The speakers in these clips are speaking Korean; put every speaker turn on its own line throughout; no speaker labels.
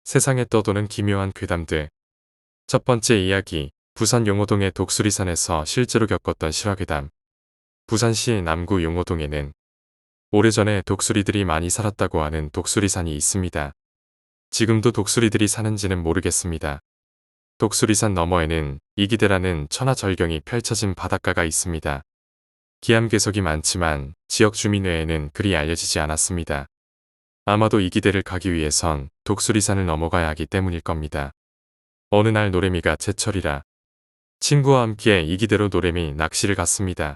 세상에 떠도는 기묘한 괴담들. 첫 번째 이야기, 부산 용호동의 독수리산에서 실제로 겪었던 실화괴담. 부산시 남구 용호동에는 오래전에 독수리들이 많이 살았다고 하는 독수리산이 있습니다. 지금도 독수리들이 사는지는 모르겠습니다. 독수리산 너머에는 이기대라는 천하절경이 펼쳐진 바닷가가 있습니다. 기암괴석이 많지만 지역 주민 외에는 그리 알려지지 않았습니다. 아마도 이기대를 가기 위해선 독수리산을 넘어가야 하기 때문일 겁니다. 어느 날 노래미가 제철이라 친구와 함께 이기대로 노래미 낚시를 갔습니다.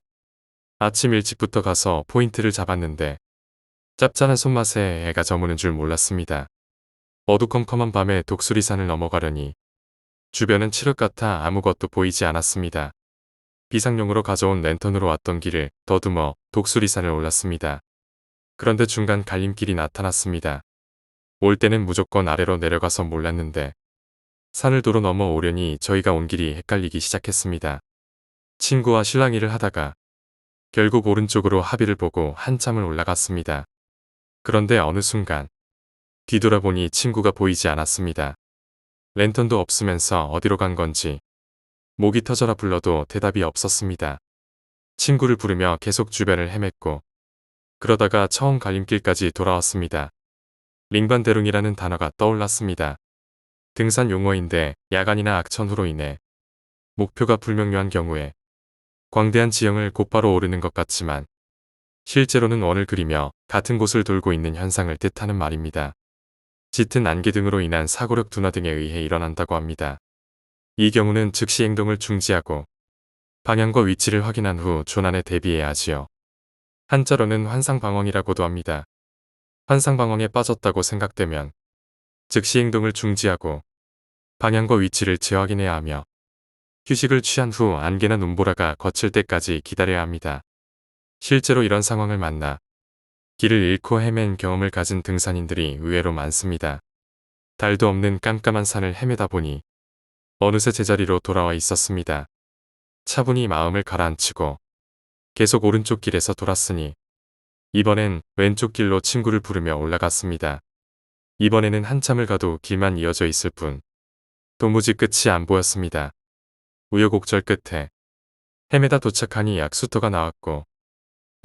아침 일찍부터 가서 포인트를 잡았는데 짭짤한 손맛에 애가 저무는 줄 몰랐습니다. 어두컴컴한 밤에 독수리산을 넘어가려니 주변은 칠흑 같아 아무것도 보이지 않았습니다. 비상용으로 가져온 랜턴으로 왔던 길을 더듬어 독수리산을 올랐습니다. 그런데 중간 갈림길이 나타났습니다. 올 때는 무조건 아래로 내려가서 몰랐는데 산을 도로 넘어 오려니 저희가 온 길이 헷갈리기 시작했습니다. 친구와 실랑이를 하다가 결국 오른쪽으로 하비를 보고 한참을 올라갔습니다. 그런데 어느 순간 뒤돌아보니 친구가 보이지 않았습니다. 랜턴도 없으면서 어디로 간 건지 목이 터져라 불러도 대답이 없었습니다. 친구를 부르며 계속 주변을 헤맸고 그러다가 처음 갈림길까지 돌아왔습니다. 링반대룽이라는 단어가 떠올랐습니다. 등산 용어인데 야간이나 악천후로 인해 목표가 불명료한 경우에 광대한 지형을 곧바로 오르는 것 같지만 실제로는 원을 그리며 같은 곳을 돌고 있는 현상을 뜻하는 말입니다. 짙은 안개 등으로 인한 사고력 둔화 등에 의해 일어난다고 합니다. 이 경우는 즉시 행동을 중지하고 방향과 위치를 확인한 후 조난에 대비해야 하지요. 한자로는 환상방황이라고도 합니다. 환상방황에 빠졌다고 생각되면 즉시 행동을 중지하고 방향과 위치를 재확인해야 하며 휴식을 취한 후 안개나 눈보라가 거칠 때까지 기다려야 합니다. 실제로 이런 상황을 만나 길을 잃고 헤맨 경험을 가진 등산인들이 의외로 많습니다. 달도 없는 깜깜한 산을 헤매다 보니 어느새 제자리로 돌아와 있었습니다. 차분히 마음을 가라앉히고 계속 오른쪽 길에서 돌았으니 이번엔 왼쪽 길로 친구를 부르며 올라갔습니다. 이번에는 한참을 가도 길만 이어져 있을 뿐 도무지 끝이 안 보였습니다. 우여곡절 끝에 헤매다 도착하니 약수터가 나왔고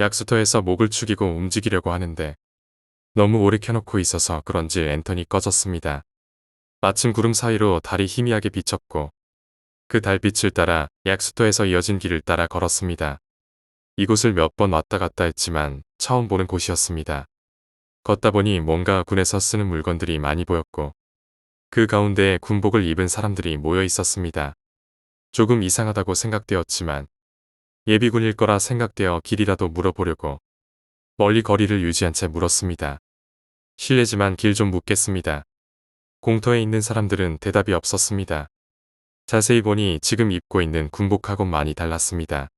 약수터에서 목을 축이고 움직이려고 하는데 너무 오래 켜놓고 있어서 그런지 랜턴이 꺼졌습니다. 마침 구름 사이로 달이 희미하게 비쳤고 그 달빛을 따라 약수터에서 이어진 길을 따라 걸었습니다. 이곳을 몇 번 왔다 갔다 했지만 처음 보는 곳이었습니다. 걷다 보니 뭔가 군에서 쓰는 물건들이 많이 보였고 그 가운데에 군복을 입은 사람들이 모여 있었습니다. 조금 이상하다고 생각되었지만 예비군일 거라 생각되어 길이라도 물어보려고 멀리 거리를 유지한 채 물었습니다. 실례지만 길 좀 묻겠습니다. 공터에 있는 사람들은 대답이 없었습니다. 자세히 보니 지금 입고 있는 군복하곤 많이 달랐습니다.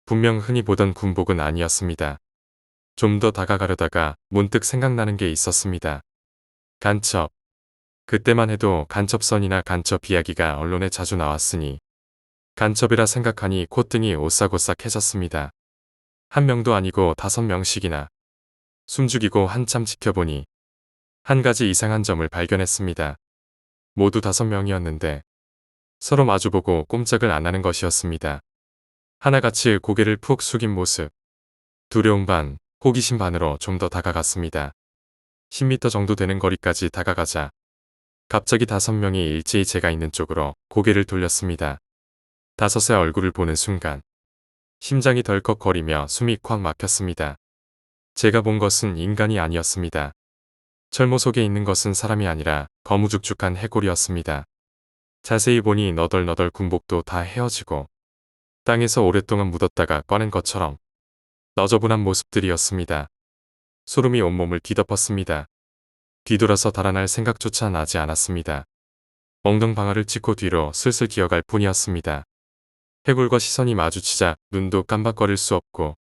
분명 흔히 보던 군복은 아니었습니다. 좀 더 다가가려다가 문득 생각나는 게 있었습니다. 간첩. 그때만 해도 간첩선이나 간첩 이야기가 언론에 자주 나왔으니 간첩이라 생각하니 콧등이 오싹오싹해졌습니다. 한 명도 아니고 5명씩이나 숨죽이고 한참 지켜보니 한 가지 이상한 점을 발견했습니다. 모두 5명이었는데 서로 마주보고 꼼짝을 안 하는 것이었습니다. 하나같이 고개를 푹 숙인 모습. 두려움 반, 호기심 반으로 좀 더 다가갔습니다. 10m 정도 되는 거리까지 다가가자 갑자기 5명이 일제히 제가 있는 쪽으로 고개를 돌렸습니다. 5의 얼굴을 보는 순간 심장이 덜컥거리며 숨이 콱 막혔습니다. 제가 본 것은 인간이 아니었습니다. 철모 속에 있는 것은 사람이 아니라 거무죽죽한 해골이었습니다. 자세히 보니 너덜너덜 군복도 다 헤어지고 땅에서 오랫동안 묻었다가 꺼낸 것처럼 너저분한 모습들이었습니다. 소름이 온몸을 뒤덮었습니다. 뒤돌아서 달아날 생각조차 나지 않았습니다. 엉덩방아를 찍고 뒤로 슬슬 기어갈 뿐이었습니다. 해골과 시선이 마주치자 눈도 깜박거릴 수 없고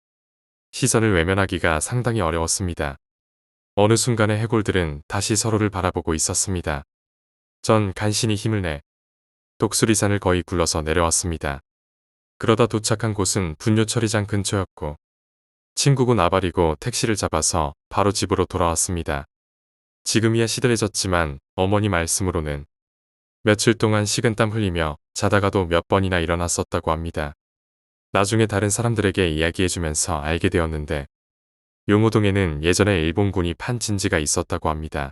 시선을 외면하기가 상당히 어려웠습니다. 어느 순간에 해골들은 다시 서로를 바라보고 있었습니다. 전 간신히 힘을 내 독수리산을 거의 굴러서 내려왔습니다. 그러다 도착한 곳은 분뇨 처리장 근처였고 친구고 나발이고 택시를 잡아서 바로 집으로 돌아왔습니다. 지금이야 시들해졌지만 어머니 말씀으로는 며칠 동안 식은땀 흘리며 자다가도 몇 번이나 일어났었다고 합니다. 나중에 다른 사람들에게 이야기해주면서 알게 되었는데 용호동에는 예전에 일본군이 판 진지가 있었다고 합니다.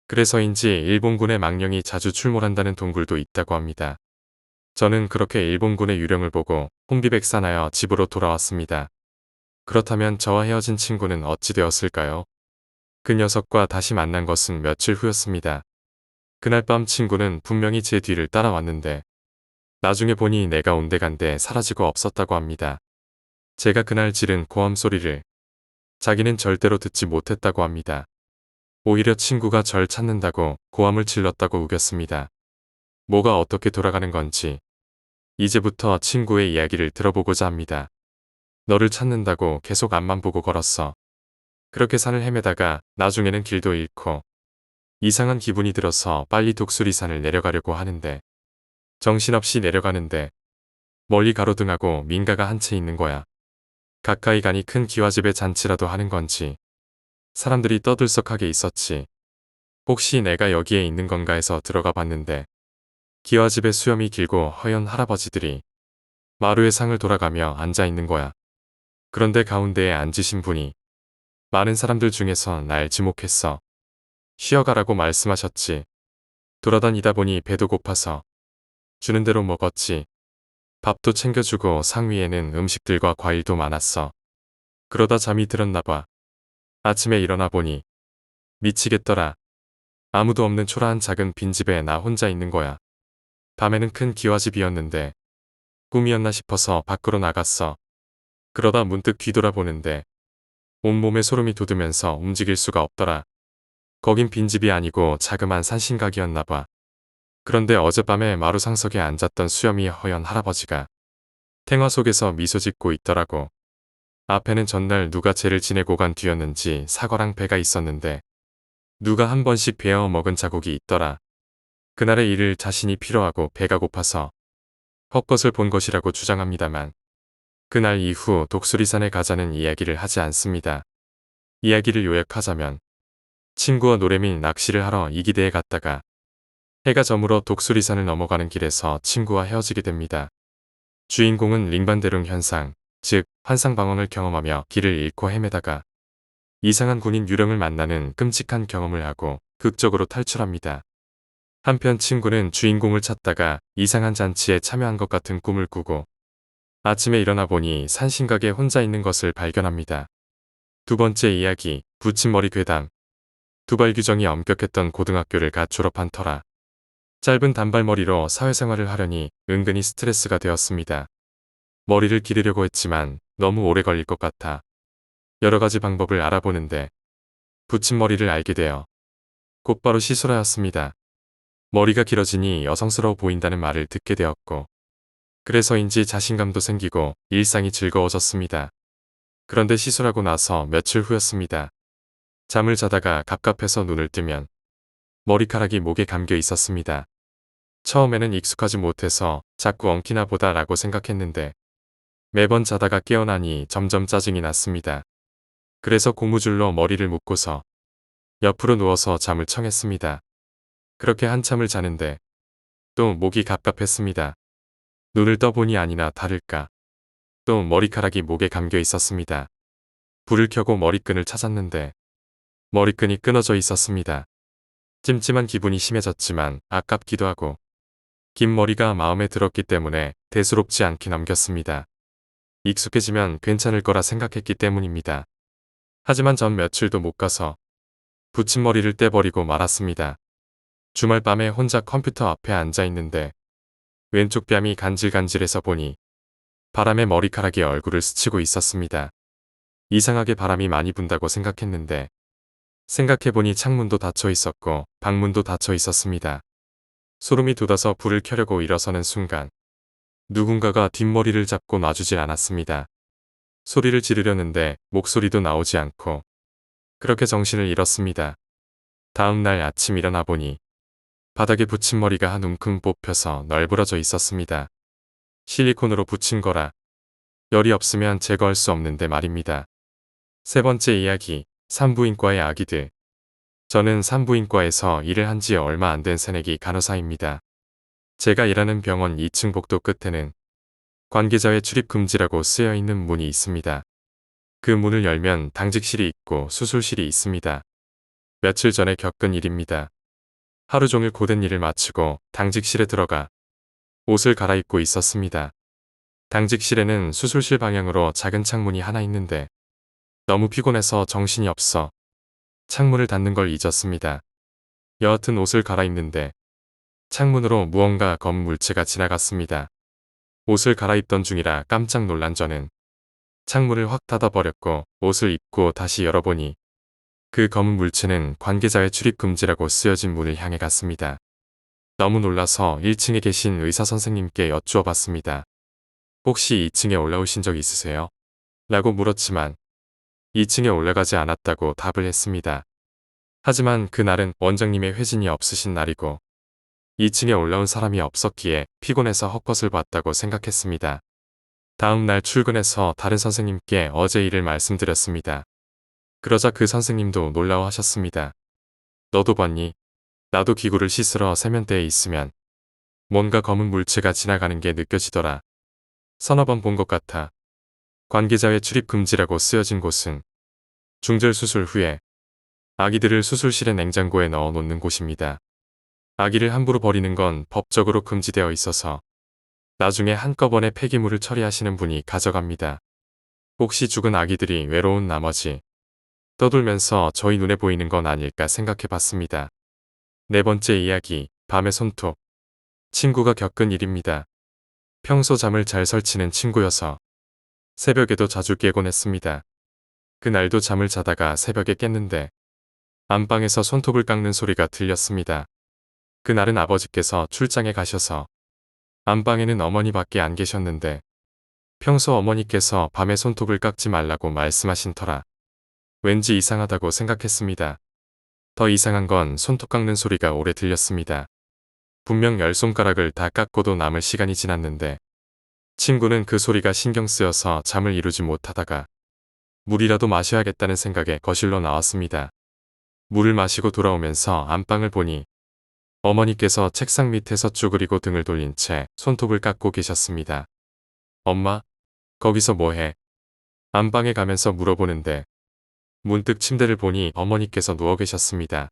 그래서인지 일본군의 망령이 자주 출몰한다는 동굴도 있다고 합니다. 저는 그렇게 일본군의 유령을 보고 혼비백산하여 집으로 돌아왔습니다. 그렇다면 저와 헤어진 친구는 어찌 되었을까요? 그 녀석과 다시 만난 것은 며칠 후였습니다. 그날 밤 친구는 분명히 제 뒤를 따라왔는데 나중에 보니 내가 온데간데 사라지고 없었다고 합니다. 제가 그날 지른 고함 소리를 자기는 절대로 듣지 못했다고 합니다. 오히려 친구가 절 찾는다고 고함을 질렀다고 우겼습니다. 뭐가 어떻게 돌아가는 건지 이제부터 친구의 이야기를 들어보고자 합니다. 너를 찾는다고 계속 앞만 보고 걸었어. 그렇게 산을 헤매다가 나중에는 길도 잃고 이상한 기분이 들어서 빨리 독수리산을 내려가려고 하는데 정신없이 내려가는데 멀리 가로등하고 민가가 한 채 있는 거야. 가까이 가니 큰 기와집에 잔치라도 하는 건지 사람들이 떠들썩하게 있었지. 혹시 내가 여기에 있는 건가 해서 들어가 봤는데 기와집에 수염이 길고 허연 할아버지들이 마루의 상을 돌아가며 앉아 있는 거야. 그런데 가운데에 앉으신 분이 많은 사람들 중에서 날 지목했어. 쉬어가라고 말씀하셨지. 돌아다니다 보니 배도 고파서 주는 대로 먹었지. 밥도 챙겨주고 상 위에는 음식들과 과일도 많았어. 그러다 잠이 들었나 봐. 아침에 일어나 보니 미치겠더라. 아무도 없는 초라한 작은 빈집에 나 혼자 있는 거야. 밤에는 큰 기와집이었는데 꿈이었나 싶어서 밖으로 나갔어. 그러다 문득 뒤돌아보는데 온몸에 소름이 돋으면서 움직일 수가 없더라. 거긴 빈집이 아니고 자그만 산신각이었나 봐. 그런데 어젯밤에 마루 상석에 앉았던 수염이 허연 할아버지가 탱화 속에서 미소 짓고 있더라고. 앞에는 전날 누가 죄를 지내고 간 뒤였는지 사과랑 배가 있었는데 누가 한 번씩 베어 먹은 자국이 있더라. 그날의 일을 자신이 필요하고 배가 고파서 헛것을 본 것이라고 주장합니다만 그날 이후 독수리산에 가자는 이야기를 하지 않습니다. 이야기를 요약하자면 친구와 노래 및 낚시를 하러 이기대에 갔다가 해가 저물어 독수리산을 넘어가는 길에서 친구와 헤어지게 됩니다. 주인공은 링반대룽 현상, 즉 환상방황을 경험하며 길을 잃고 헤매다가 이상한 군인 유령을 만나는 끔찍한 경험을 하고 극적으로 탈출합니다. 한편 친구는 주인공을 찾다가 이상한 잔치에 참여한 것 같은 꿈을 꾸고 아침에 일어나 보니 산신각에 혼자 있는 것을 발견합니다. 두 번째 이야기, 붙임머리 괴담. 두발 규정이 엄격했던 고등학교를 갓 졸업한 터라 짧은 단발머리로 사회생활을 하려니 은근히 스트레스가 되었습니다. 머리를 기르려고 했지만 너무 오래 걸릴 것 같아 여러 가지 방법을 알아보는데 붙임머리를 알게 되어 곧바로 시술하였습니다. 머리가 길어지니 여성스러워 보인다는 말을 듣게 되었고 그래서인지 자신감도 생기고 일상이 즐거워졌습니다. 그런데 시술하고 나서 며칠 후였습니다. 잠을 자다가 갑갑해서 눈을 뜨면 머리카락이 목에 감겨 있었습니다. 처음에는 익숙하지 못해서 자꾸 엉키나 보다 라고 생각했는데 매번 자다가 깨어나니 점점 짜증이 났습니다. 그래서 고무줄로 머리를 묶고서 옆으로 누워서 잠을 청했습니다. 그렇게 한참을 자는데 또 목이 갑갑했습니다. 눈을 떠보니 아니나 다를까 또 머리카락이 목에 감겨 있었습니다. 불을 켜고 머리끈을 찾았는데 머리끈이 끊어져 있었습니다. 찜찜한 기분이 심해졌지만 아깝기도 하고 긴 머리가 마음에 들었기 때문에 대수롭지 않게 넘겼습니다. 익숙해지면 괜찮을 거라 생각했기 때문입니다. 하지만 전 며칠도 못 가서 붙임머리를 떼버리고 말았습니다. 주말 밤에 혼자 컴퓨터 앞에 앉아 있는데 왼쪽 뺨이 간질간질해서 보니 바람에 머리카락이 얼굴을 스치고 있었습니다. 이상하게 바람이 많이 분다고 생각했는데 생각해보니 창문도 닫혀 있었고 방문도 닫혀 있었습니다. 소름이 돋아서 불을 켜려고 일어서는 순간 누군가가 뒷머리를 잡고 놔주질 않았습니다. 소리를 지르려는데 목소리도 나오지 않고 그렇게 정신을 잃었습니다. 다음 날 아침 일어나 보니 바닥에 붙임머리가 한 움큼 뽑혀서 널브러져 있었습니다. 실리콘으로 붙인 거라 열이 없으면 제거할 수 없는데 말입니다. 세 번째 이야기, 산부인과의 아기들. 저는 산부인과에서 일을 한 지 얼마 안 된 새내기 간호사입니다. 제가 일하는 병원 2층 복도 끝에는 관계자의 출입 금지라고 쓰여 있는 문이 있습니다. 그 문을 열면 당직실이 있고 수술실이 있습니다. 며칠 전에 겪은 일입니다. 하루 종일 고된 일을 마치고 당직실에 들어가 옷을 갈아입고 있었습니다. 당직실에는 수술실 방향으로 작은 창문이 하나 있는데 너무 피곤해서 정신이 없어 창문을 닫는 걸 잊었습니다. 여하튼 옷을 갈아입는데 창문으로 무언가 검은 물체가 지나갔습니다. 옷을 갈아입던 중이라 깜짝 놀란 저는 창문을 확 닫아버렸고 옷을 입고 다시 열어보니 그 검은 물체는 관계자의 출입 금지라고 쓰여진 문을 향해 갔습니다. 너무 놀라서 1층에 계신 의사 선생님께 여쭈어 봤습니다. 혹시 2층에 올라오신 적 있으세요? 라고 물었지만 2층에 올라가지 않았다고 답을 했습니다. 하지만 그날은 원장님의 회진이 없으신 날이고 2층에 올라온 사람이 없었기에 피곤해서 헛것을 봤다고 생각했습니다. 다음 날 출근해서 다른 선생님께 어제 일을 말씀드렸습니다. 그러자 그 선생님도 놀라워하셨습니다. 너도 봤니? 나도 기구를 씻으러 세면대에 있으면 뭔가 검은 물체가 지나가는 게 느껴지더라. 서너 번 본 것 같아. 관계자의 출입 금지라고 쓰여진 곳은 중절 수술 후에 아기들을 수술실의 냉장고에 넣어 놓는 곳입니다. 아기를 함부로 버리는 건 법적으로 금지되어 있어서 나중에 한꺼번에 폐기물을 처리하시는 분이 가져갑니다. 혹시 죽은 아기들이 외로운 나머지 떠돌면서 저희 눈에 보이는 건 아닐까 생각해 봤습니다. 네 번째 이야기, 밤의 손톱. 친구가 겪은 일입니다. 평소 잠을 잘 설치는 친구여서 새벽에도 자주 깨곤 했습니다. 그날도 잠을 자다가 새벽에 깼는데 안방에서 손톱을 깎는 소리가 들렸습니다. 그날은 아버지께서 출장에 가셔서 안방에는 어머니밖에 안 계셨는데 평소 어머니께서 밤에 손톱을 깎지 말라고 말씀하신 터라 왠지 이상하다고 생각했습니다. 더 이상한 건 손톱 깎는 소리가 오래 들렸습니다. 분명 10손가락을 다 깎고도 남을 시간이 지났는데 친구는 그 소리가 신경 쓰여서 잠을 이루지 못하다가 물이라도 마셔야겠다는 생각에 거실로 나왔습니다. 물을 마시고 돌아오면서 안방을 보니 어머니께서 책상 밑에서 쭈그리고 등을 돌린 채 손톱을 깎고 계셨습니다. 엄마, 거기서 뭐해? 안방에 가면서 물어보는데 문득 침대를 보니 어머니께서 누워 계셨습니다.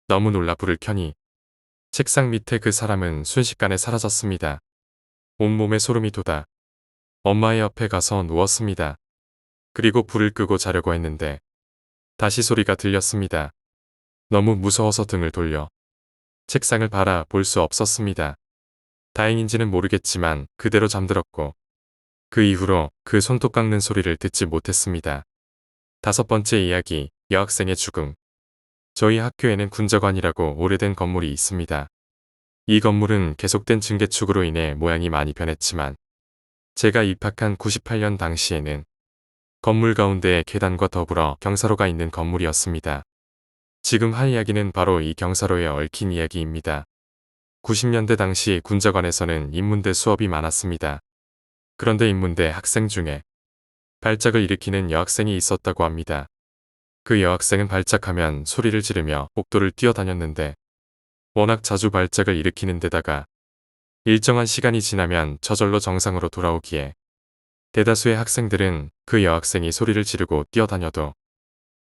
너무 놀라 불을 켜니 책상 밑에 그 사람은 순식간에 사라졌습니다. 온몸에 소름이 돋아 엄마의 옆에 가서 누웠습니다. 그리고 불을 끄고 자려고 했는데 다시 소리가 들렸습니다. 너무 무서워서 등을 돌려 책상을 바라볼 수 없었습니다. 다행인지는 모르겠지만 그대로 잠들었고 그 이후로 그 손톱 깎는 소리를 듣지 못했습니다. 다섯 번째 이야기, 여학생의 죽음. 저희 학교에는 군자관이라고 오래된 건물이 있습니다. 이 건물은 계속된 증개축으로 인해 모양이 많이 변했지만 제가 입학한 98년 당시에는 건물 가운데에 계단과 더불어 경사로가 있는 건물이었습니다. 지금 할 이야기는 바로 이 경사로에 얽힌 이야기입니다. 90년대 당시 군자관에서는 인문대 수업이 많았습니다. 그런데 인문대 학생 중에 발작을 일으키는 여학생이 있었다고 합니다. 그 여학생은 발작하면 소리를 지르며 복도를 뛰어다녔는데 워낙 자주 발작을 일으키는 데다가 일정한 시간이 지나면 저절로 정상으로 돌아오기에 대다수의 학생들은 그 여학생이 소리를 지르고 뛰어다녀도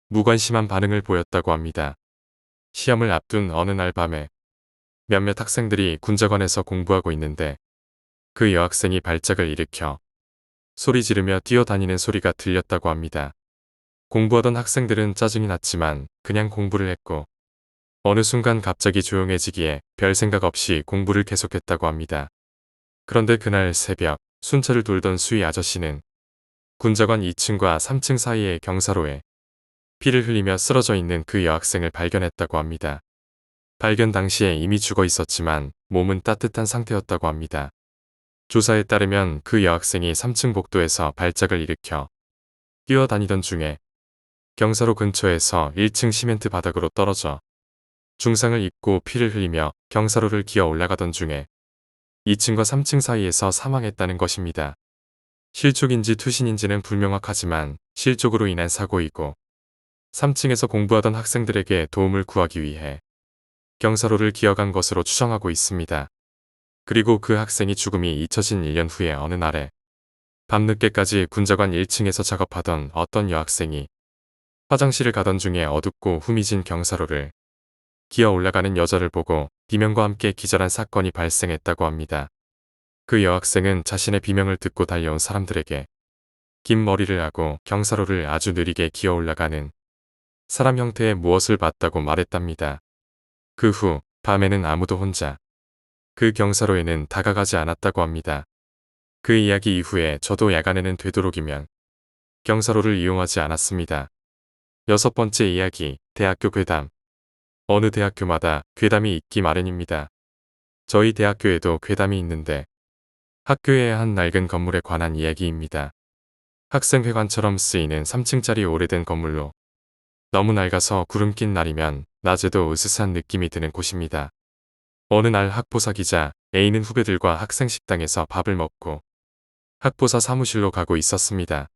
무관심한 반응을 보였다고 합니다. 시험을 앞둔 어느 날 밤에 몇몇 학생들이 군자관에서 공부하고 있는데 그 여학생이 발작을 일으켜 소리 지르며 뛰어다니는 소리가 들렸다고 합니다. 공부하던 학생들은 짜증이 났지만 그냥 공부를 했고 어느 순간 갑자기 조용해지기에 별 생각 없이 공부를 계속했다고 합니다. 그런데 그날 새벽 순찰을 돌던 수희 아저씨는 군자관 2층과 3층 사이의 경사로에 피를 흘리며 쓰러져 있는 그 여학생을 발견했다고 합니다. 발견 당시에 이미 죽어 있었지만 몸은 따뜻한 상태였다고 합니다. 조사에 따르면 그 여학생이 3층 복도에서 발작을 일으켜 뛰어다니던 중에 경사로 근처에서 1층 시멘트 바닥으로 떨어져 중상을 입고 피를 흘리며 경사로를 기어 올라가던 중에 2층과 3층 사이에서 사망했다는 것입니다. 실족인지 투신인지는 불명확하지만 실족으로 인한 사고이고 3층에서 공부하던 학생들에게 도움을 구하기 위해 경사로를 기어간 것으로 추정하고 있습니다. 그리고 그 학생이 죽음이 잊혀진 1년 후에 어느 날에 밤늦게까지 군자관 1층에서 작업하던 어떤 여학생이 화장실을 가던 중에 어둡고 후미진 경사로를 기어 올라가는 여자를 보고 비명과 함께 기절한 사건이 발생했다고 합니다. 그 여학생은 자신의 비명을 듣고 달려온 사람들에게 긴 머리를 하고 경사로를 아주 느리게 기어 올라가는 사람 형태의 무엇을 봤다고 말했답니다. 그 후 밤에는 아무도 혼자 그 경사로에는 다가가지 않았다고 합니다. 그 이야기 이후에 저도 야간에는 되도록이면 경사로를 이용하지 않았습니다. 6번째 이야기, 대학교 괴담. 어느 대학교마다 괴담이 있기 마련입니다. 저희 대학교에도 괴담이 있는데 학교의 한 낡은 건물에 관한 이야기입니다. 학생회관처럼 쓰이는 3층짜리 오래된 건물로 너무 낡아서 구름 낀 날이면 낮에도 으스스한 느낌이 드는 곳입니다. 어느 날 학보사기자 A는 후배들과 학생식당에서 밥을 먹고 학보사 사무실로 가고 있었습니다.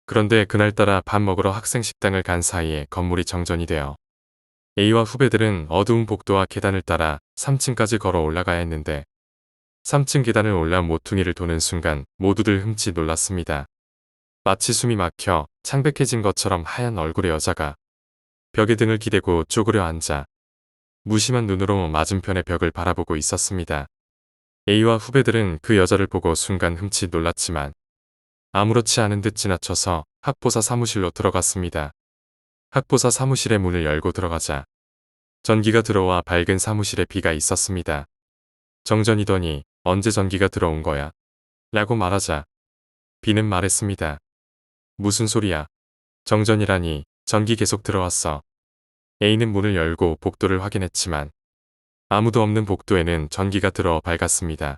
그런데 그날따라 밥 먹으러 학생식당을 간 사이에 건물이 정전이 되어 A와 후배들은 어두운 복도와 계단을 따라 3층까지 걸어 올라가야 했는데 3층 계단을 올라 모퉁이를 도는 순간 모두들 흠칫 놀랐습니다. 마치 숨이 막혀 창백해진 것처럼 하얀 얼굴의 여자가 벽에 등을 기대고 쪼그려 앉아 무심한 눈으로 맞은편의 벽을 바라보고 있었습니다. A와 후배들은 그 여자를 보고 순간 흠칫 놀랐지만 아무렇지 않은 듯 지나쳐서 학보사 사무실로 들어갔습니다. 학보사 사무실의 문을 열고 들어가자 전기가 들어와 밝은 사무실에 비가 있었습니다. 정전이더니 언제 전기가 들어온 거야? 라고 말하자 비는 말했습니다. 무슨 소리야? 정전이라니 전기 계속 들어왔어. A는 문을 열고 복도를 확인했지만 아무도 없는 복도에는 전기가 들어 밝았습니다.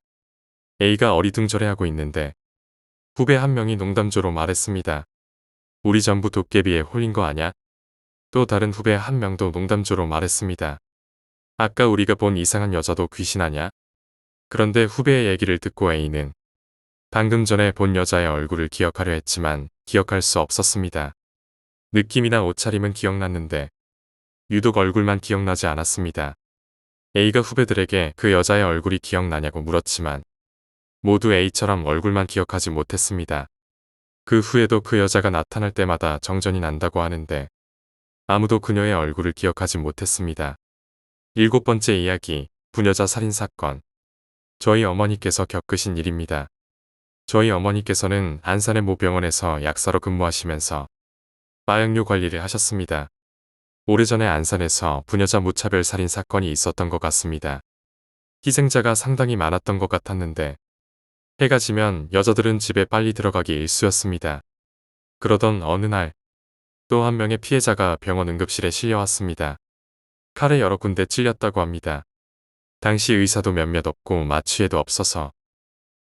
A가 어리둥절해하고 있는데 후배 한 명이 농담조로 말했습니다. 우리 전부 도깨비에 홀린 거 아냐? 또 다른 후배 한 명도 농담조로 말했습니다. 아까 우리가 본 이상한 여자도 귀신 아냐? 그런데 후배의 얘기를 듣고 A는 방금 전에 본 여자의 얼굴을 기억하려 했지만 기억할 수 없었습니다. 느낌이나 옷차림은 기억났는데 유독 얼굴만 기억나지 않았습니다. A가 후배들에게 그 여자의 얼굴이 기억나냐고 물었지만 모두 A처럼 얼굴만 기억하지 못했습니다. 그 후에도 그 여자가 나타날 때마다 정전이 난다고 하는데 아무도 그녀의 얼굴을 기억하지 못했습니다. 7번째 이야기, 부녀자 살인사건. 저희 어머니께서 겪으신 일입니다. 저희 어머니께서는 안산의 모 병원에서 약사로 근무하시면서 마약류 관리를 하셨습니다. 오래전에 안산에서 부녀자 무차별 살인 사건이 있었던 것 같습니다. 희생자가 상당히 많았던 것 같았는데 해가 지면 여자들은 집에 빨리 들어가기 일쑤였습니다. 그러던 어느 날 또 한 명의 피해자가 병원 응급실에 실려왔습니다. 칼에 여러 군데 찔렸다고 합니다. 당시 의사도 몇몇 없고 마취에도 없어서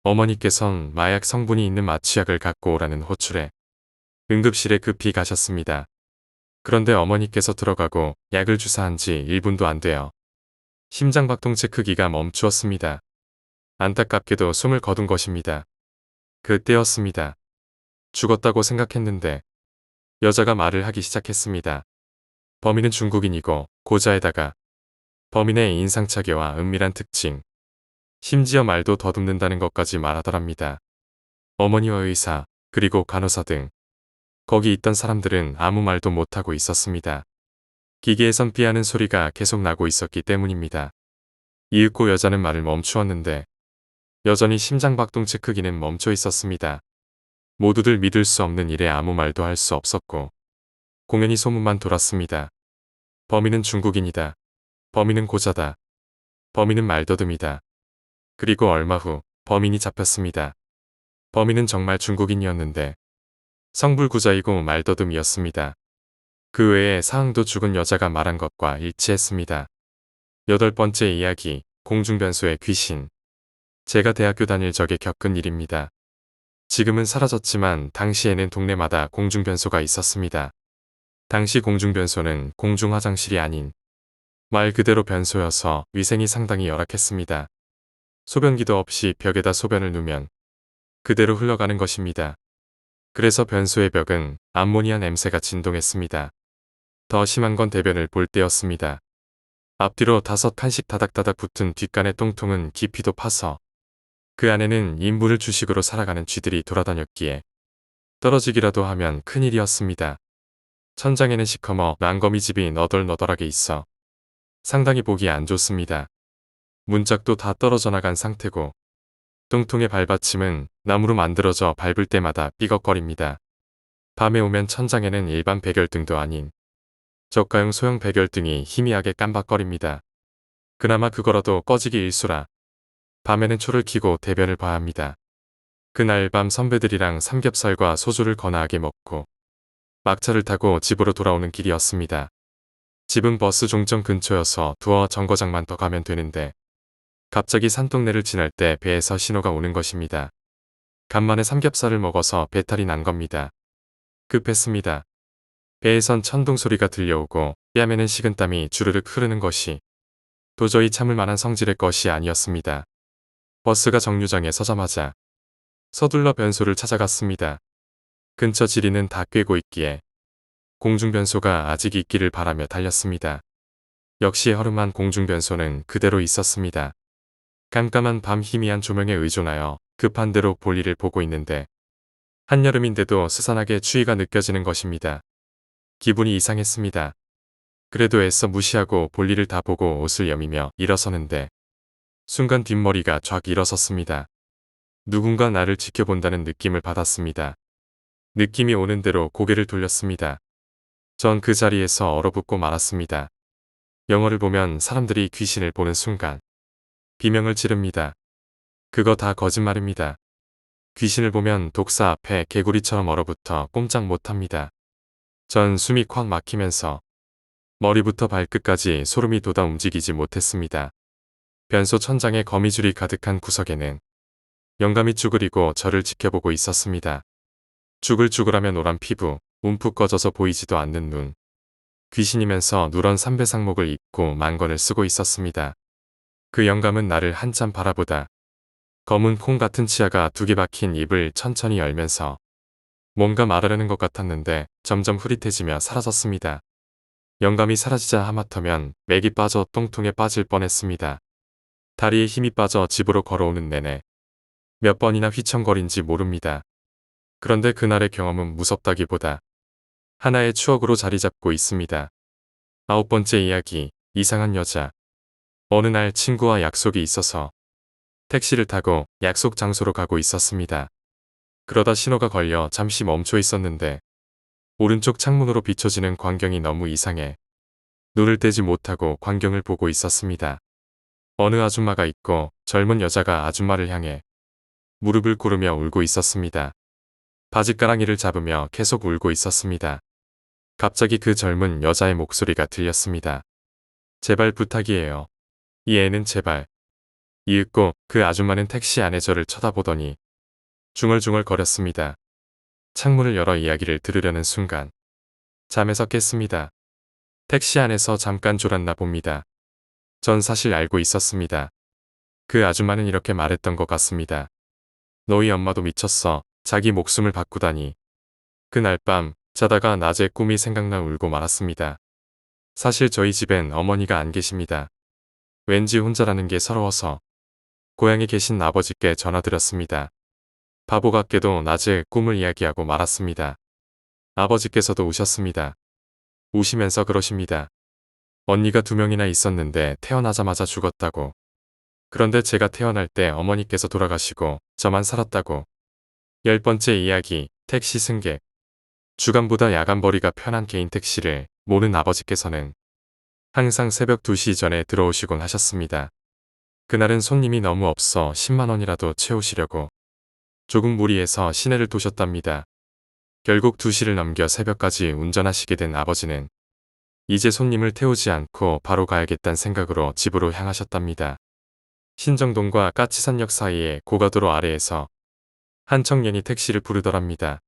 어머니께선 마약 성분이 있는 마취약을 갖고 오라는 호출에 응급실에 급히 가셨습니다. 그런데 어머니께서 들어가고 약을 주사한 지 1분도 안 돼요. 심장박동체 크기가 멈추었습니다. 안타깝게도 숨을 거둔 것입니다. 그때였습니다. 죽었다고 생각했는데 여자가 말을 하기 시작했습니다. 범인은 중국인이고 고자에다가 범인의 인상착의와 은밀한 특징, 심지어 말도 더듬는다는 것까지 말하더랍니다. 어머니와 의사, 그리고 간호사 등 거기 있던 사람들은 아무 말도 못하고 있었습니다. 기계에선 삐하는 소리가 계속 나고 있었기 때문입니다. 이윽고 여자는 말을 멈추었는데 여전히 심장박동체 크기는 멈춰 있었습니다. 모두들 믿을 수 없는 일에 아무 말도 할 수 없었고 공연히 소문만 돌았습니다. 범인은 중국인이다. 범인은 고자다. 범인은 말더듬이다. 그리고 얼마 후 범인이 잡혔습니다. 범인은 정말 중국인이었는데 성불구자이고 말더듬이었습니다. 그 외에 사항도 죽은 여자가 말한 것과 일치했습니다. 8번째 이야기, 공중변소의 귀신. 제가 대학교 다닐 적에 겪은 일입니다. 지금은 사라졌지만 당시에는 동네마다 공중변소가 있었습니다. 당시 공중변소는 공중화장실이 아닌 말 그대로 변소여서 위생이 상당히 열악했습니다. 소변기도 없이 벽에다 소변을 누면 그대로 흘러가는 것입니다. 그래서 변소의 벽은 암모니아 냄새가 진동했습니다. 더 심한 건 대변을 볼 때였습니다. 앞뒤로 5칸씩 다닥다닥 붙은 뒷간의 똥통은 깊이도 파서 그 안에는 인물을 주식으로 살아가는 쥐들이 돌아다녔기에 떨어지기라도 하면 큰일이었습니다. 천장에는 시커머 랑거미집이 너덜너덜하게 있어 상당히 보기 안 좋습니다. 문짝도 다 떨어져 나간 상태고 똥통의 발받침은 나무로 만들어져 밟을 때마다 삐걱거립니다. 밤에 오면 천장에는 일반 백열등도 아닌 저가용 소형 백열등이 희미하게 깜박거립니다. 그나마 그거라도 꺼지기 일쑤라 밤에는 초를 켜고 대변을 봐야 합니다. 그날 밤 선배들이랑 삼겹살과 소주를 거나하게 먹고 막차를 타고 집으로 돌아오는 길이었습니다. 집은 버스 종점 근처여서 두어 정거장만 더 가면 되는데 갑자기 산동네를 지날 때 배에서 신호가 오는 것입니다. 간만에 삼겹살을 먹어서 배탈이 난 겁니다. 급했습니다. 배에선 천둥 소리가 들려오고 뺨에는 식은땀이 주르륵 흐르는 것이 도저히 참을 만한 성질의 것이 아니었습니다. 버스가 정류장에 서자마자 서둘러 변소를 찾아갔습니다. 근처 지리는 다 꿰고 있기에 공중변소가 아직 있기를 바라며 달렸습니다. 역시 허름한 공중변소는 그대로 있었습니다. 깜깜한 밤 희미한 조명에 의존하여 급한 대로 볼일을 보고 있는데 한여름인데도 스산하게 추위가 느껴지는 것입니다. 기분이 이상했습니다. 그래도 애써 무시하고 볼일을 다 보고 옷을 여미며 일어서는데 순간 뒷머리가 쫙 일어섰습니다. 누군가 나를 지켜본다는 느낌을 받았습니다. 느낌이 오는 대로 고개를 돌렸습니다. 전 그 자리에서 얼어붙고 말았습니다. 영화를 보면 사람들이 귀신을 보는 순간 비명을 지릅니다. 그거 다 거짓말입니다. 귀신을 보면 독사 앞에 개구리처럼 얼어붙어 꼼짝 못합니다. 전 숨이 콱 막히면서 머리부터 발끝까지 소름이 돋아 움직이지 못했습니다. 변소 천장에 거미줄이 가득한 구석에는 영감이 쭈그리고 저를 지켜보고 있었습니다. 쭈글쭈글하며 노란 피부, 움푹 꺼져서 보이지도 않는 눈. 귀신이면서 누런 삼배상목을 입고 만건을 쓰고 있었습니다. 그 영감은 나를 한참 바라보다 검은 콩 같은 치아가 2개 박힌 입을 천천히 열면서 뭔가 말하려는 것 같았는데 점점 흐릿해지며 사라졌습니다. 영감이 사라지자 하마터면 맥이 빠져 똥통에 빠질 뻔했습니다. 다리에 힘이 빠져 집으로 걸어오는 내내 몇 번이나 휘청거린지 모릅니다. 그런데 그날의 경험은 무섭다기보다 하나의 추억으로 자리 잡고 있습니다. 9번째 이야기, 이상한 여자. 어느 날 친구와 약속이 있어서 택시를 타고 약속 장소로 가고 있었습니다. 그러다 신호가 걸려 잠시 멈춰 있었는데 오른쪽 창문으로 비춰지는 광경이 너무 이상해 눈을 떼지 못하고 광경을 보고 있었습니다. 어느 아줌마가 있고 젊은 여자가 아줌마를 향해 무릎을 꿇으며 울고 있었습니다. 바짓가랑이를 잡으며 계속 울고 있었습니다. 갑자기 그 젊은 여자의 목소리가 들렸습니다. 제발 부탁이에요. 이 애는 제발. 이윽고 그 아줌마는 택시 안에 저를 쳐다보더니 중얼중얼 거렸습니다. 창문을 열어 이야기를 들으려는 순간 잠에서 깼습니다. 택시 안에서 잠깐 졸았나 봅니다. 전 사실 알고 있었습니다. 그 아줌마는 이렇게 말했던 것 같습니다. 너희 엄마도 미쳤어. 자기 목숨을 바꾸다니. 그날 밤 자다가 낮에 꿈이 생각나 울고 말았습니다. 사실 저희 집엔 어머니가 안 계십니다. 왠지 혼자라는 게 서러워서 고향에 계신 아버지께 전화드렸습니다. 바보 같게도 낮에 꿈을 이야기하고 말았습니다. 아버지께서도 우셨습니다. 우시면서 그러십니다. 언니가 2명이나 있었는데 태어나자마자 죽었다고. 그런데 제가 태어날 때 어머니께서 돌아가시고 저만 살았다고. 10번째 이야기, 택시 승객. 주간보다 야간벌이가 편한 개인 택시를 모는 아버지께서는 항상 새벽 2시 전에 들어오시곤 하셨습니다. 그날은 손님이 너무 없어 10만 원이라도 채우시려고 조금 무리해서 시내를 도셨답니다. 결국 2시를 넘겨 새벽까지 운전하시게 된 아버지는 이제 손님을 태우지 않고 바로 가야겠다는 생각으로 집으로 향하셨답니다. 신정동과 까치산역 사이의 고가도로 아래에서 한 청년이 택시를 부르더랍니다.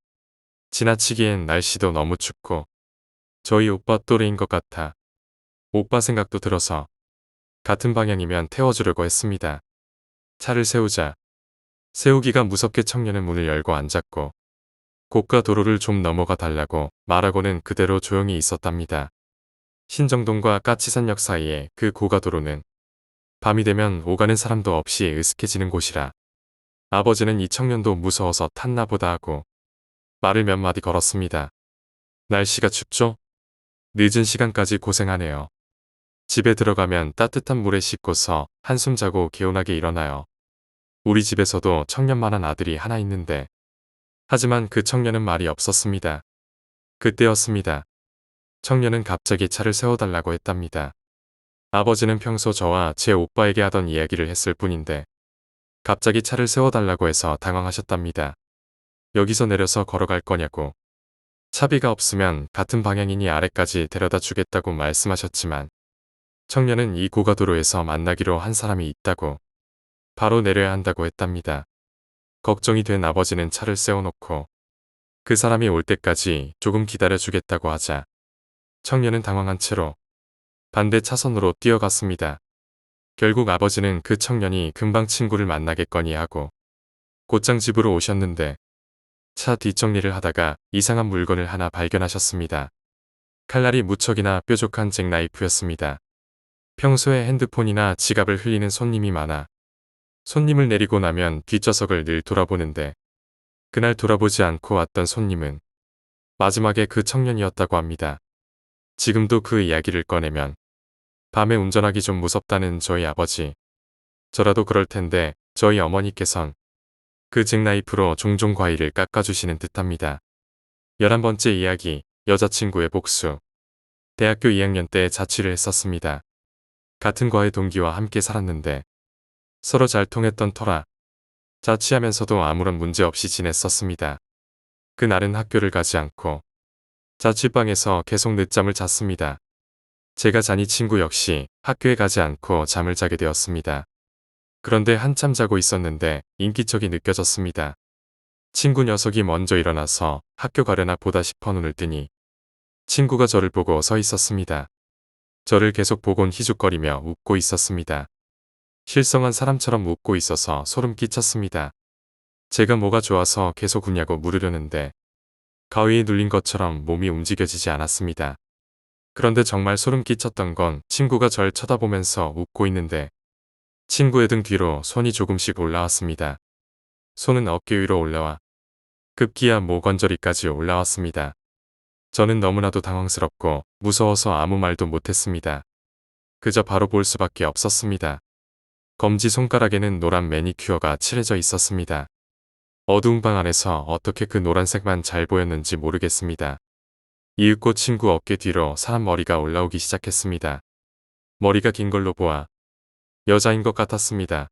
지나치기엔 날씨도 너무 춥고 저희 오빠 또래인 것 같아 오빠 생각도 들어서 같은 방향이면 태워주려고 했습니다. 차를 세우자 세우기가 무섭게 청년은 문을 열고 앉았고 고가 도로를 좀 넘어가 달라고 말하고는 그대로 조용히 있었답니다. 신정동과 까치산역 사이의 그 고가도로는 밤이 되면 오가는 사람도 없이 으슥해지는 곳이라 아버지는 이 청년도 무서워서 탔나 보다 하고 말을 몇 마디 걸었습니다. 날씨가 춥죠? 늦은 시간까지 고생하네요. 집에 들어가면 따뜻한 물에 씻고서 한숨 자고 개운하게 일어나요. 우리 집에서도 청년만한 아들이 하나 있는데 하지만 그 청년은 말이 없었습니다. 그때였습니다. 청년은 갑자기 차를 세워달라고 했답니다. 아버지는 평소 저와 제 오빠에게 하던 이야기를 했을 뿐인데 갑자기 차를 세워달라고 해서 당황하셨답니다. 여기서 내려서 걸어갈 거냐고. 차비가 없으면 같은 방향이니 아래까지 데려다 주겠다고 말씀하셨지만 청년은 이 고가도로에서 만나기로 한 사람이 있다고 바로 내려야 한다고 했답니다. 걱정이 된 아버지는 차를 세워놓고 그 사람이 올 때까지 조금 기다려주겠다고 하자 청년은 당황한 채로 반대 차선으로 뛰어갔습니다. 결국 아버지는 그 청년이 금방 친구를 만나겠거니 하고 곧장 집으로 오셨는데 차 뒷정리를 하다가 이상한 물건을 하나 발견하셨습니다. 칼날이 무척이나 뾰족한 잭나이프였습니다. 평소에 핸드폰이나 지갑을 흘리는 손님이 많아 손님을 내리고 나면 뒷좌석을 늘 돌아보는데 그날 돌아보지 않고 왔던 손님은 마지막에 그 청년이었다고 합니다. 지금도 그 이야기를 꺼내면 밤에 운전하기 좀 무섭다는 저희 아버지. 저라도 그럴 텐데 저희 어머니께선 그 잭나이프로 종종 과일을 깎아주시는 듯합니다. 11번째 이야기, 여자친구의 복수. 대학교 2학년 때 자취를 했었습니다. 같은 과의 동기와 함께 살았는데 서로 잘 통했던 터라 자취하면서도 아무런 문제 없이 지냈었습니다. 그날은 학교를 가지 않고 자취방에서 계속 늦잠을 잤습니다. 제가 자니 친구 역시 학교에 가지 않고 잠을 자게 되었습니다. 그런데 한참 자고 있었는데 인기척이 느껴졌습니다. 친구 녀석이 먼저 일어나서 학교 가려나 보다 싶어 눈을 뜨니 친구가 저를 보고 서 있었습니다. 저를 계속 보곤 희죽거리며 웃고 있었습니다. 실성한 사람처럼 웃고 있어서 소름 끼쳤습니다. 제가 뭐가 좋아서 계속 웃냐고 물으려는데 가위에 눌린 것처럼 몸이 움직여지지 않았습니다. 그런데 정말 소름 끼쳤던 건 친구가 절 쳐다보면서 웃고 있는데 친구의 등 뒤로 손이 조금씩 올라왔습니다. 손은 어깨 위로 올라와 급기야 목관절이까지 올라왔습니다. 저는 너무나도 당황스럽고 무서워서 아무 말도 못했습니다. 그저 바로 볼 수밖에 없었습니다. 검지 손가락에는 노란 매니큐어가 칠해져 있었습니다. 어두운 방 안에서 어떻게 그 노란색만 잘 보였는지 모르겠습니다. 이윽고 친구 어깨 뒤로 사람 머리가 올라오기 시작했습니다. 머리가 긴 걸로 보아 여자인 것 같았습니다.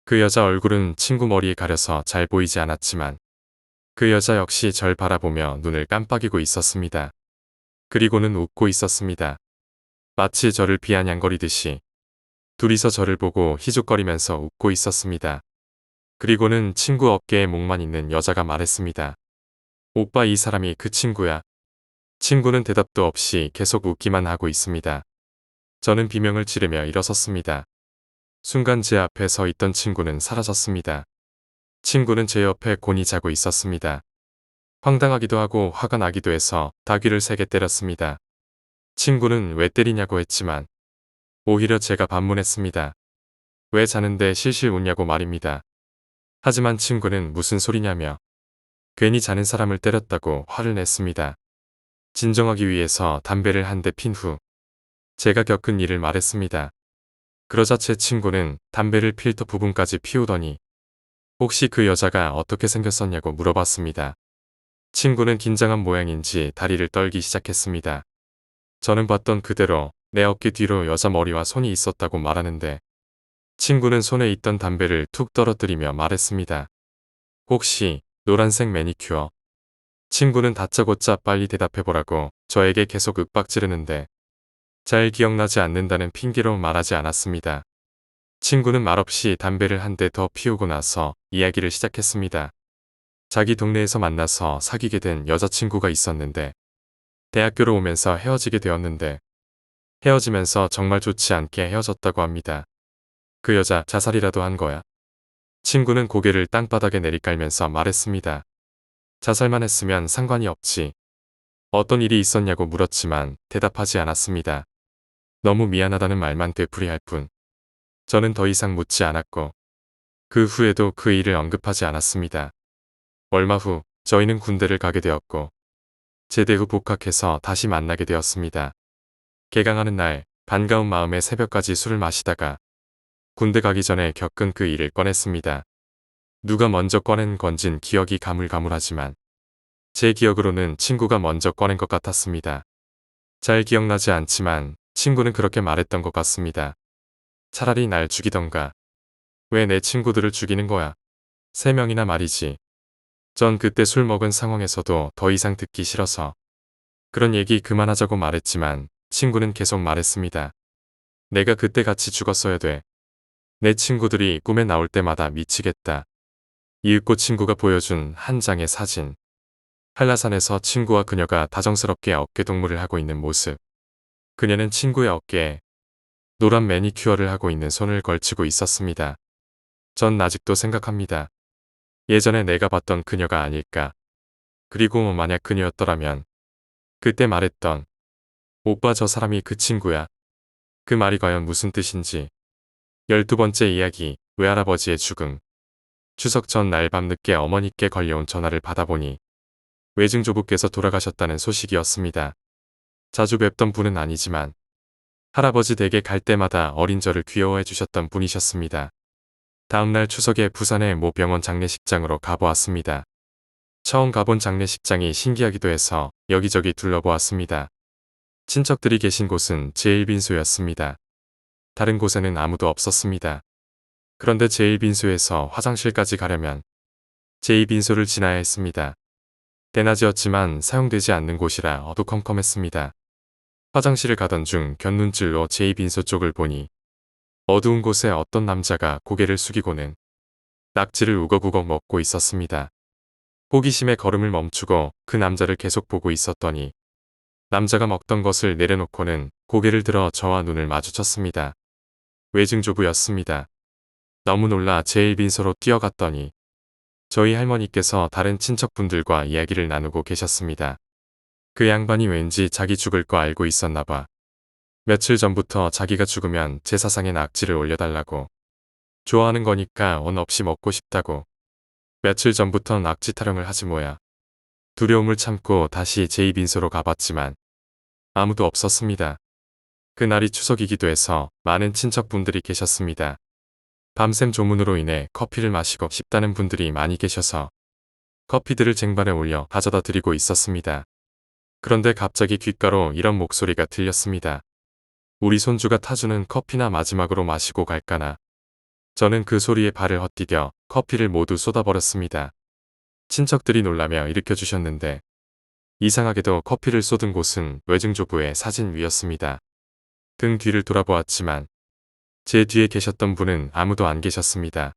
그 여자 얼굴은 친구 머리에 가려서 잘 보이지 않았지만 그 여자 역시 절 바라보며 눈을 깜빡이고 있었습니다. 그리고는 웃고 있었습니다. 마치 저를 비아냥거리듯이 둘이서 저를 보고 희죽거리면서 웃고 있었습니다. 그리고는 친구 어깨에 목만 있는 여자가 말했습니다. 오빠, 이 사람이 그 친구야. 친구는 대답도 없이 계속 웃기만 하고 있습니다. 저는 비명을 지르며 일어섰습니다. 순간 제 앞에 서 있던 친구는 사라졌습니다. 친구는 제 옆에 곤히 자고 있었습니다. 황당하기도 하고 화가 나기도 해서 다귀를 세게 때렸습니다. 친구는 왜 때리냐고 했지만 오히려 제가 반문했습니다. 왜 자는데 실실 웃냐고 말입니다. 하지만 친구는 무슨 소리냐며 괜히 자는 사람을 때렸다고 화를 냈습니다. 진정하기 위해서 담배를 한 대 핀 후 제가 겪은 일을 말했습니다. 그러자 제 친구는 담배를 필터 부분까지 피우더니 혹시 그 여자가 어떻게 생겼었냐고 물어봤습니다. 친구는 긴장한 모양인지 다리를 떨기 시작했습니다. 저는 봤던 그대로 내 어깨 뒤로 여자 머리와 손이 있었다고 말하는데 친구는 손에 있던 담배를 툭 떨어뜨리며 말했습니다. 혹시 노란색 매니큐어? 친구는 다짜고짜 빨리 대답해보라고 저에게 계속 윽박지르는데 잘 기억나지 않는다는 핑계로 말하지 않았습니다. 친구는 말없이 담배를 한 대 더 피우고 나서 이야기를 시작했습니다. 자기 동네에서 만나서 사귀게 된 여자친구가 있었는데 대학교로 오면서 헤어지게 되었는데 헤어지면서 정말 좋지 않게 헤어졌다고 합니다. 그 여자 자살이라도 한 거야? 친구는 고개를 땅바닥에 내리깔면서 말했습니다. 자살만 했으면 상관이 없지. 어떤 일이 있었냐고 물었지만 대답하지 않았습니다. 너무 미안하다는 말만 되풀이할 뿐. 저는 더 이상 묻지 않았고 그 후에도 그 일을 언급하지 않았습니다. 얼마 후 저희는 군대를 가게 되었고 제대 후 복학해서 다시 만나게 되었습니다. 개강하는 날 반가운 마음에 새벽까지 술을 마시다가 군대 가기 전에 겪은 그 일을 꺼냈습니다. 누가 먼저 꺼낸 건진 기억이 가물가물하지만 제 기억으로는 친구가 먼저 꺼낸 것 같았습니다. 잘 기억나지 않지만 친구는 그렇게 말했던 것 같습니다. 차라리 날 죽이던가. 왜 내 친구들을 죽이는 거야? 3명이나 말이지. 전 그때 술 먹은 상황에서도 더 이상 듣기 싫어서 그런 얘기 그만하자고 말했지만 친구는 계속 말했습니다. 내가 그때 같이 죽었어야 돼. 내 친구들이 꿈에 나올 때마다 미치겠다. 이윽고 친구가 보여준 한 장의 사진. 한라산에서 친구와 그녀가 다정스럽게 어깨동무를 하고 있는 모습. 그녀는 친구의 어깨에 노란 매니큐어를 하고 있는 손을 걸치고 있었습니다. 전 아직도 생각합니다. 예전에 내가 봤던 그녀가 아닐까. 그리고 만약 그녀였더라면 그때 말했던 오빠 저 사람이 그 친구야. 그 말이 과연 무슨 뜻인지. 12번째 이야기 외할아버지의 죽음. 추석 전 날 밤늦게 어머니께 걸려온 전화를 받아보니 외증조부께서 돌아가셨다는 소식이었습니다. 자주 뵙던 분은 아니지만 할아버지 댁에 갈 때마다 어린 저를 귀여워해 주셨던 분이셨습니다. 다음날 추석에 부산의 모 병원 장례식장으로 가보았습니다. 처음 가본 장례식장이 신기하기도 해서 여기저기 둘러보았습니다. 친척들이 계신 곳은 제일 빈소였습니다. 다른 곳에는 아무도 없었습니다. 그런데 제일 빈소에서 화장실까지 가려면 제일 빈소를 지나야 했습니다. 대낮이었지만 사용되지 않는 곳이라 어두컴컴했습니다. 화장실을 가던 중 곁눈질로 제이 빈소 쪽을 보니 어두운 곳에 어떤 남자가 고개를 숙이고는 낙지를 우걱우걱 먹고 있었습니다. 호기심에 걸음을 멈추고 그 남자를 계속 보고 있었더니 남자가 먹던 것을 내려놓고는 고개를 들어 저와 눈을 마주쳤습니다. 외증조부였습니다. 너무 놀라 제일 빈소로 뛰어갔더니 저희 할머니께서 다른 친척분들과 이야기를 나누고 계셨습니다. 그 양반이 왠지 자기 죽을 거 알고 있었나 봐. 며칠 전부터 자기가 죽으면 제사상에 낙지를 올려달라고. 좋아하는 거니까 원 없이 먹고 싶다고. 며칠 전부터 낙지 타령을 하지 뭐야. 두려움을 참고 다시 제2빈소로 가봤지만 아무도 없었습니다. 그날이 추석이기도 해서 많은 친척분들이 계셨습니다. 밤샘 조문으로 인해 커피를 마시고 싶다는 분들이 많이 계셔서 커피들을 쟁반에 올려 가져다 드리고 있었습니다. 그런데 갑자기 귓가로 이런 목소리가 들렸습니다. 우리 손주가 타주는 커피나 마지막으로 마시고 갈까나. 저는 그 소리에 발을 헛디뎌 커피를 모두 쏟아버렸습니다. 친척들이 놀라며 일으켜주셨는데 이상하게도 커피를 쏟은 곳은 외증조부의 사진 위였습니다. 등 뒤를 돌아보았지만 제 뒤에 계셨던 분은 아무도 안 계셨습니다.